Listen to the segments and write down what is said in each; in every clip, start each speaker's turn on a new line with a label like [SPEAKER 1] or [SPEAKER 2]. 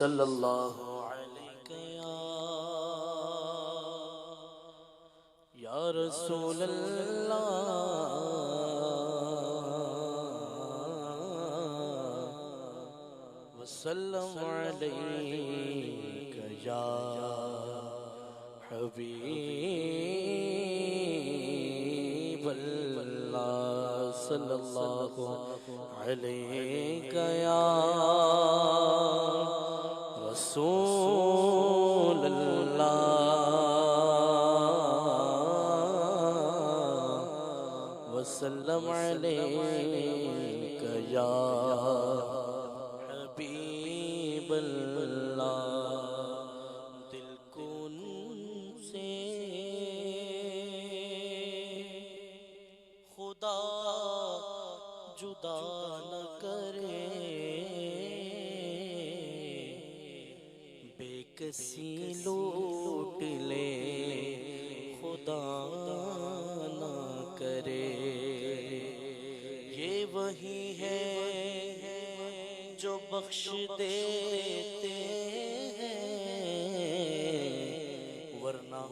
[SPEAKER 1] صلی اللہ علیہ یا رسول اللہ وسلم علیک یا حبیب اللہ صلی اللہ علیہ یا رسول اللہ وسلم علیک یا حبیب اللہ دل کو ان سے خدا جدا نہ کرے کسی لوٹ لے خدا نہ کرے یہ وہی ہے جو بخش دیتے ہیں ورنہ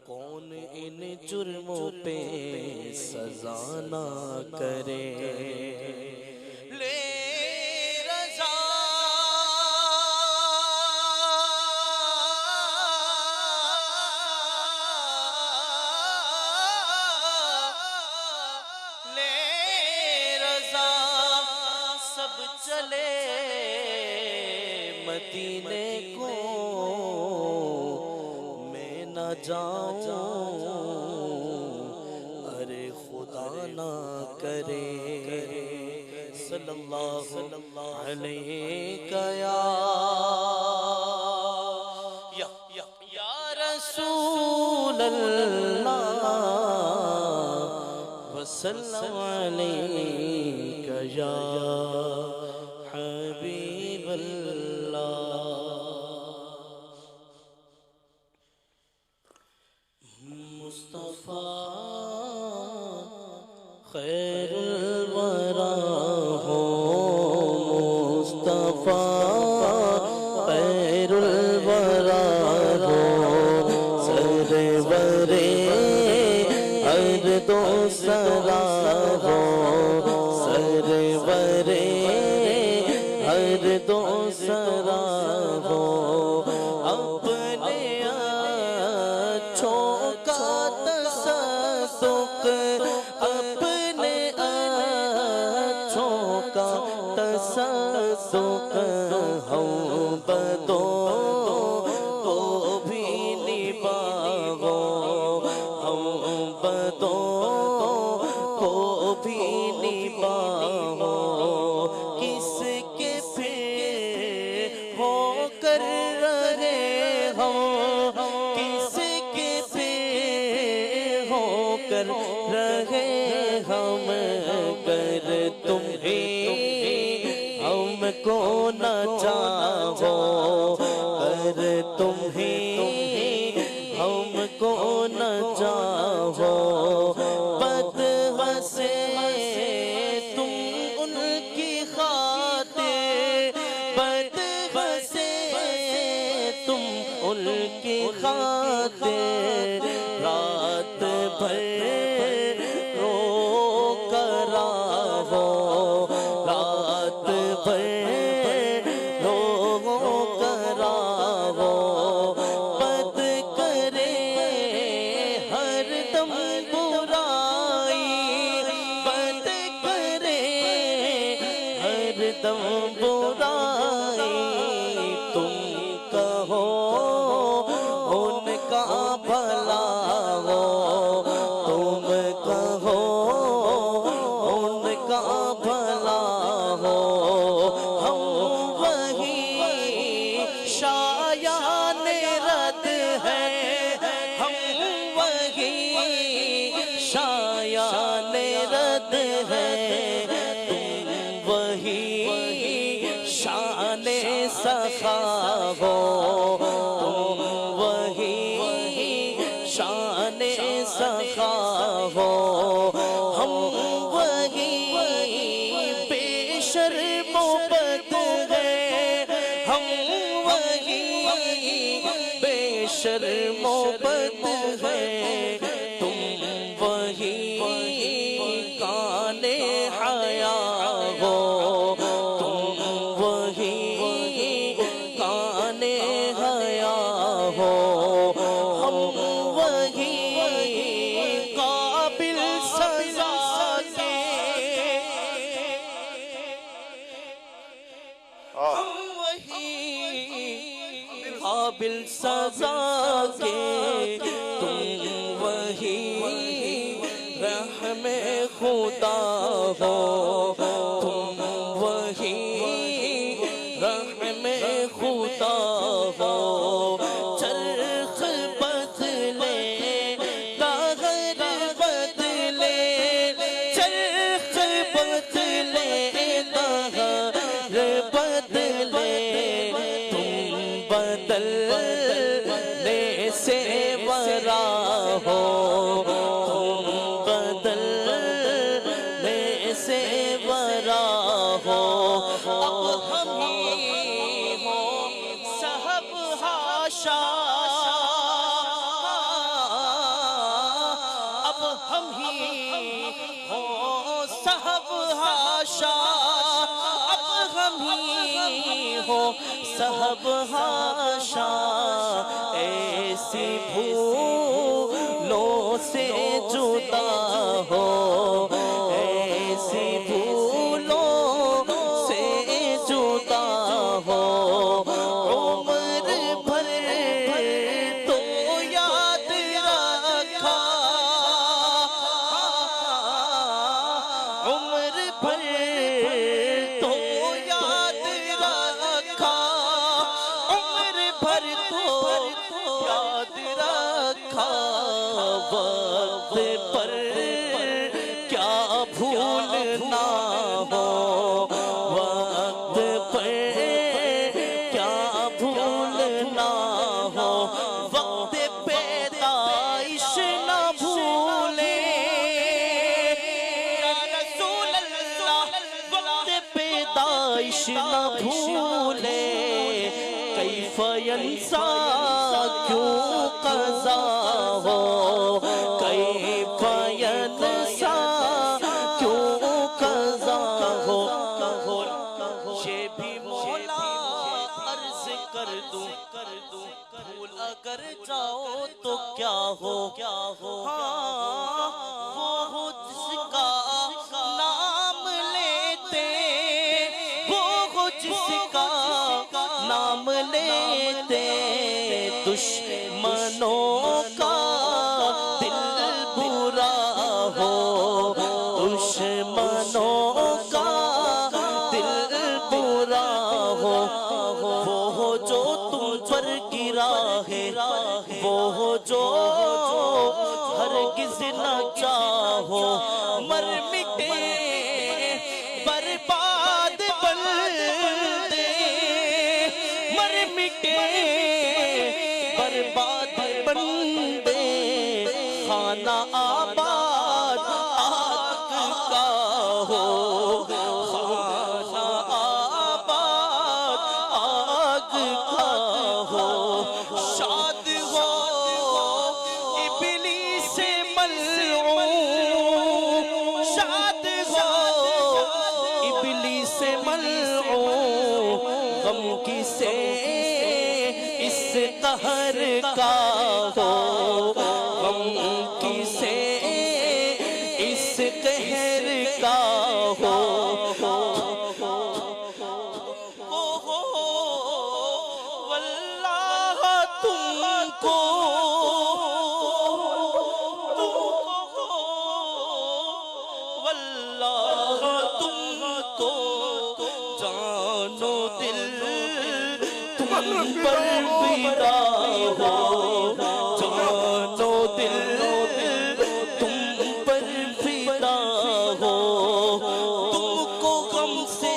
[SPEAKER 1] کون ان جرموں پہ سزا نہ کرے چلے مدینے کو میں نہ جاؤں ارے خدا نہ کرے صلی اللہ علیہ یا رسول اللہ وسلم علیک یا حبیب اللہ مصطفیٰ خیر الورا ہو مصطفیٰ خیر الورا ہو سرور ارد و سرا ہو سرور ارد و سرا ہو اپنے اچھوں کا تصدق اپنے اچھوں کا تصدق ہم بدوں کو بھی نبھاؤ ہم بدوں کو بھی نبھاؤ کس کے پھر ہو کر رہے ہم کس کے پھر ہو کر رہے ہم گر تمہیں ہم کو نہ چاہو گر تمہیں ہم کو نہ چاہو بد ہنسے تم ان کی خاطر بد ہنسے تم ان کی خاطر رات بھر رو کرا ہو رات بھر رو کرا ہو بد کرے ہر دم برائی بد کرے ہر دم برائی تم کہو ان کا بھلا ہو تم کہو ان کا بھلا ہو ہم وہی شایان رد ہیں ہم وہی شایان رد ہیں تم وہی شان سخا ہو تم وہی شان سخا ہو ہم وہی بے شرم و بد ہیں ہم شرم و بد ہے تم وہی کان حیا ہو تم وہی کان حیا ہو ہم وہی قابل سزا کے ہم وہی قابل سزا کے تم وہی رحم خدا ہو تم وہی رحم خدا ہو چرخ بدلے دہر بدلے چرخ بدلے دہر بدلے تم بدلنے سے ورا ہو تم بدلنے سے ورا ہو اب ہم ہی ہو صاحب حاشا اب ہم ہی ہو صاحب حاشا اب ہم ہی ہو صاحب حاشا ایسی بھولوں سے جدا ہو ایسی بھولوں سے جدا ہو عمر بھر تو یاد رکھا عمر بھر تو یاد رکھا عمر بھر تو یاد رکھا وقت پر کیا بھولنا ہو وقت پر کیا بھولنا ہو وقت پیدائش نہ بھولے یا رسول اللہ وقت پیدائش نہ بھولے کیف ینسا کیوں قضا ہو کیف ینسا کیوں قضا ہو یہ بھی مولا عرض کر دوں بھول اگر جاؤ تو کیا ہو ہاں وہ جس کا نام لیتے وہ جس کا نام لیتے دشمنوں کا دل برا ہو دشمنوں کا دل برا ہو وہ جو تم پر گرا ہے وہ جو ہرگز نہ چاہو مر مٹے برباد بندے مر مٹے برباد بندے خانہ آباد آگ کا ہو خانہ آباد آگ کا ہو شاد ہو ابلیس ملعون شاد ہو ابلیس ملعون غم کسے اس قہر کا ہو غم کسے اس قہر کا ہو واللہ تم کو واللہ تم کو جانو دل تم پر فدا ہو جانو دل تم پر فدا ہو تم کو غم سے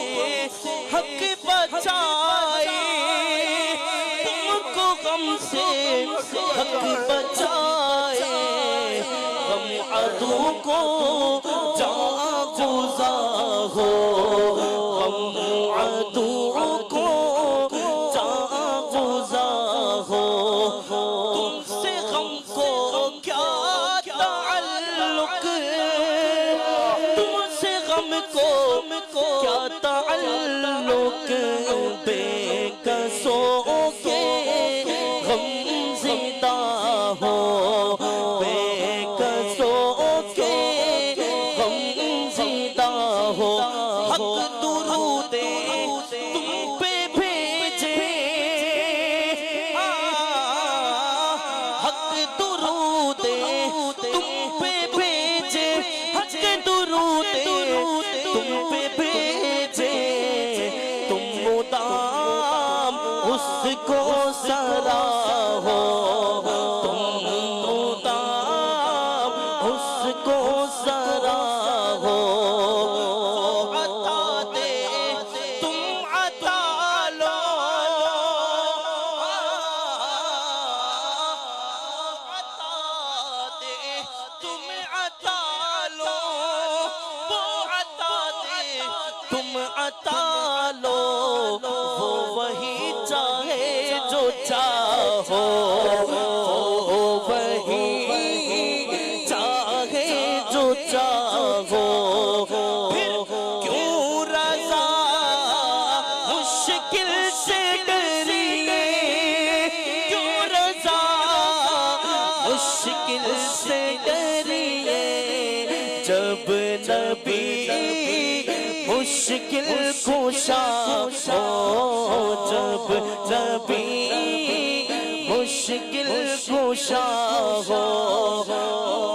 [SPEAKER 1] حق بچائے تم کو غم سے حق بچائے غم عدو کو جاں گزا ہو غم عدو کو جاں گزا ہو کو سرا ہو تم مدام اس کو سرا ہو عطا دے تم عطا لو عطا دے تم عطا لو وہ عطا دے تم عطا لو وہ وہی چاہے جو چاہو وہ وہی چاہے جو چاہو پھر کیوں رضا مشکل سے ڈریے کیوں رضا مشکل سے ڈریے جب نبی مشکل کشا ہو جب نبی مشکل کشا ہو